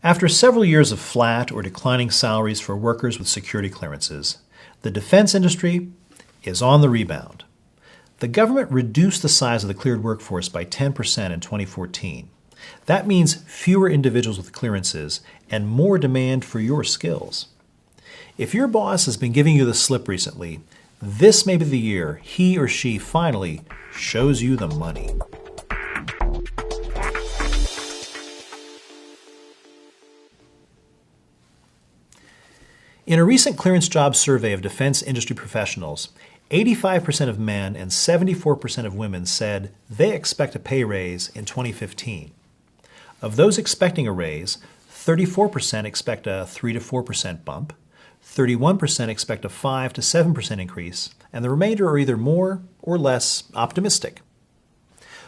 After several years of flat or declining salaries for workers with security clearances, the defense industry is on the rebound. The government reduced the size of the cleared workforce by 10% in 2014. That means fewer individuals with clearances and more demand for your skills. If your boss has been giving you the slip recently, this may be the year he or she finally shows you the money. In a recent ClearanceJobs survey of defense industry professionals, 85% of men and 74% of women said they expect a pay raise in 2015. Of those expecting a raise, 34% expect a 3 to 4% bump, 31% expect a 5 to 7% increase, and the remainder are either more or less optimistic.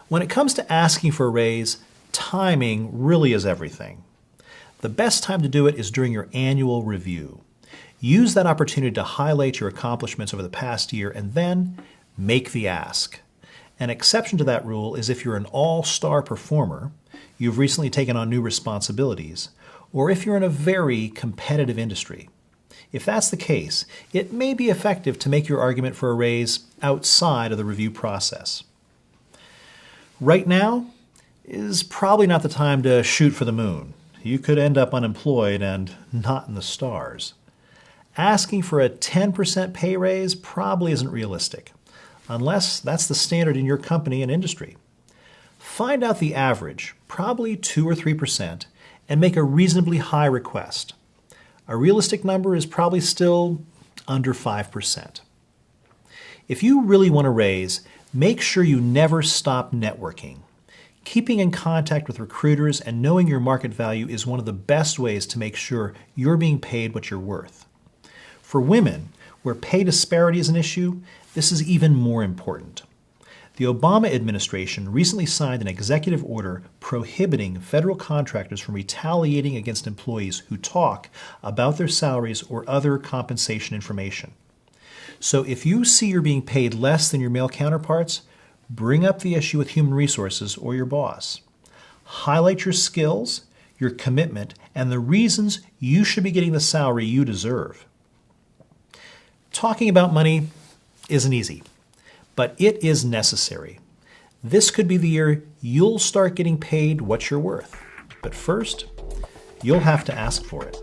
When it comes to asking for a raise, timing really is everything. The best time to do it is during your annual review. Use that opportunity to highlight your accomplishments over the past year and then make the ask. An exception to that rule is if you're an all-star performer, you've recently taken on new responsibilities, or if you're in a very competitive industry. If that's the case, it may be effective to make your argument for a raise outside of the review process. Right now is probably not the time to shoot for the moon. You could end up unemployed and not in the stars. Asking for a 10% pay raise probably isn't realistic, unless that's the standard in your company and industry. Find out the average, probably 2 or 3%, and make a reasonably high request. A realistic number is probably still under 5%. If you really want a raise, make sure you never stop networking. Keeping in contact with recruiters and knowing your market value is one of the best ways to make sure you're being paid what you're worth. For women, where pay disparity is an issue, this is even more important. The Obama administration recently signed an executive order prohibiting federal contractors from retaliating against employees who talk about their salaries or other compensation information. So if you see you're being paid less than your male counterparts, bring up the issue with human resources or your boss. Highlight your skills, your commitment, and the reasons you should be getting the salary you deserve. Talking about money isn't easy, but it is necessary. This could be the year you'll start getting paid what you're worth. But first, you'll have to ask for it.